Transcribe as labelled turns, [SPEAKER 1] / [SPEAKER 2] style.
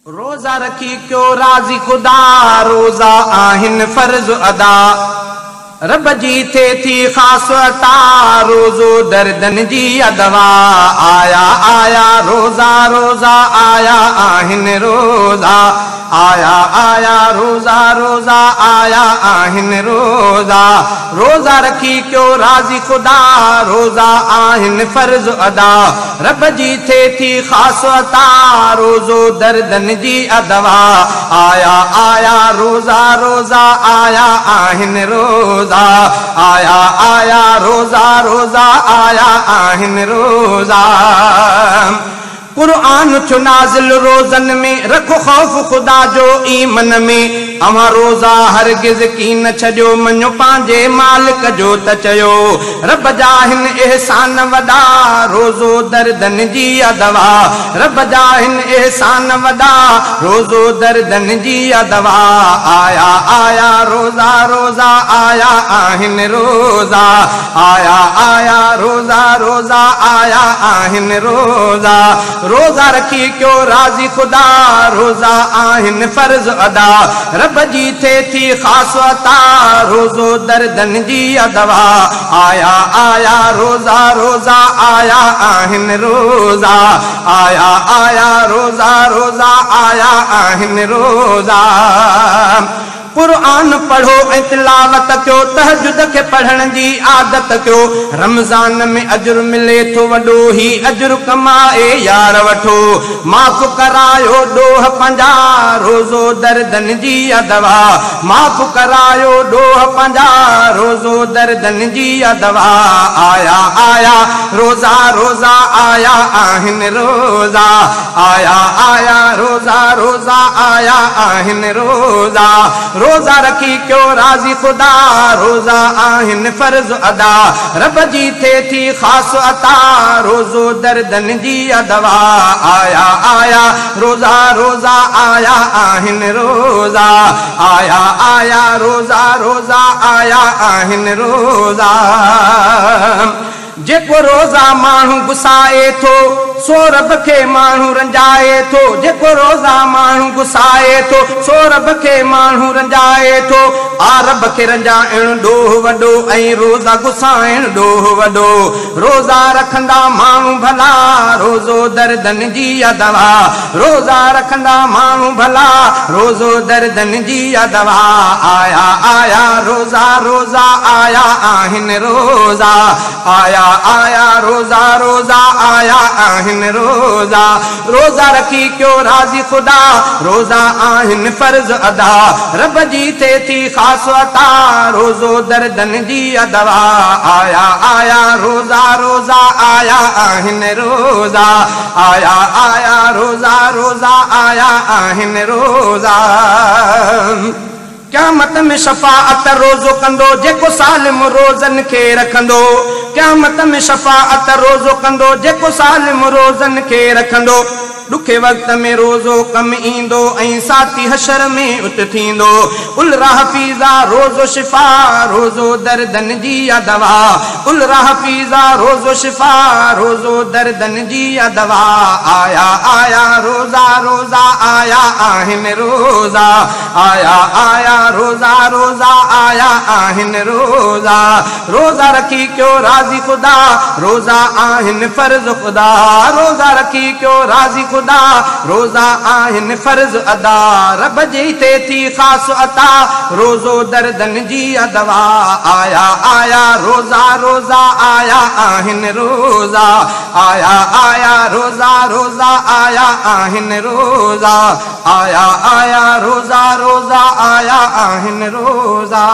[SPEAKER 1] रोज़ा रखी क्यों राज़ी खुदा, रोज़ा आहिन फर्ज अदा। रब जी थे थी ख़ास अता, रोज़ो दर्दन जी अदवा। आया आया रोज़ा रोज़ा आया आहिन रोज़ा, आया आया रोज़ा रोज़ा आया आहिन रोज़ा। रोज़ा रखी क्यों राज़ी खुदा, रोज़ा आहिन फर्ज अदा। रब जी थे थी ख़ास अता, रोज़ो दर्दन जी अदवा। आया आया रोज़ा रोज़ा आया आहिन रोज़ा, आया आया रोज़ा रोज़ा आया आहिन रोज़ा। कुरान छो नाज़िल रोज़न में, रखो खौफ खुदा जो ईमन में। अमा रोज़ा हरगिज़ की न छजो, मनो पांजे मालिक जो त चयो। रब जा हिन एहसान वॾा, रोज़ो दर्दन जी अदवा। रब जा हिन एहसान वॾा, रोज़ो दर्दन जी अदवा। आया आया रोज़ा रोज़ा आया आहिन रोज़ा, आया आया रोज़ा रोज़ा आया आहिन रोज़ा। रोज़ा रखी क्यों राज़ी खुदा, रोज़ा आहिन फर्ज अदा। रब जी थे थी ख़ास अता, रोज़ो दर्दन जी अदवा। आया आया रोज़ा रोज़ा आया आहिन रोज़ा, आया आया रोज़ा रोज़ा आया आहिन रोज़ा। कुरान पढ़ो ऐं तिलावत कयो, तहजुद के पढ़ण जी आदत कयो। रमज़ान में अजर मिले थो वॾो ही अजर कमाए यार वठो। माफ़ करायो ॾोह पंजा, रोज़ो दर्दन जी अदवा। माफ़ करायो ॾोह पंजा, रोज़ो दर्दन जी अदवा। आया आया रोज़ा रोज़ा आया आहिन रोज़ा, आया आया रोज़ा रोज़ा आया आहिन रोज़ा। रोज़ा रखी क्यों राज़ी खुदा, रोज़ा आहिन फर्ज अदा। रब जी थे थी ख़ास अता, रोज़ो दर्दन जी अदवा। आया आया रोज़ा रोज़ा आया आहिन रोज़ा, आया आया रोज़ा रोज़ा आया आहिन रोज़ा। जेको रोज़ा माण्हू गुसाए थो, सो रब खे माण्हू रंजाए थो। जेको रोज़ा माण्हू गुसाए थो, सो रब खे माण्हू रंजाए थो। आ रब खे रंजाइण ॾोह वॾो, ऐं रोज़ा गुसाइण ॾोह वॾो। रोज़ा रखंदा माण्हू भला, रोज़ो दर्दन जी अदवा। रोज़ा रखंदा माण्हू भला, रोज़ो दर्दन जी अदवा। आया आया रोज़ा रोज़ा आया आहिन रोज़ा, आया आया रोज़ा रोज़ा आया आहिन रोज़ा। रोज़ा रखी क्यों राज़ी खुदा, रोज़ा आहिन फर्ज अदा। रब जी थे थी ख़ास अता, रोज़ो दर्दन जी अदवा। आया आया रोज़ा रोज़ा आया आहिन रोज़ा, आया आया रोज़ा रोज़ा आया आहिन रोज़ा। क़यामत में शफ़ाअत रोज़ो कंदो, जेको सालिम रोज़न खे रखंदो। क़यामत में शफ़ाअत रोज़ो कंदो, जेको सालिम रोज़न खे रखंदो। ॾुखे वक़्त में रोज़ो कम ईंदो, ऐं साथी हशर में उत थींदो। उल राहफ़ीज़ा रोज़ो शिफ़ा, रोज़ो दर्दन जी अदवा। उल राहफ़ीज़ा रोज़ो शिफ़ा, रोज़ो दर्दन जी अदवा। आया आया रोज़ा रोज़ा आया आहिन रोज़ा, आया आया रोज़ा रोज़ा आया आहिन रोज़ा। रोज़ा रखी क्यों राज़ी खुदा, रोज़ा आहिन फर्ज खुदा। रोज़ा रखी क्यों राज़ी खुदा, रोज़ा आहिन फर्ज अदा। रब जी थे थी ख़ास अता, रोज़ो दर्दन जी अदवा। आया आया रोज़ा रोज़ा आया आहिन रोज़ा, आया आया रोज़ा रोज़ा आया आहिन रोज़ा। आया आया रोज़ा रोज़ा आया आहिन रोज़ा।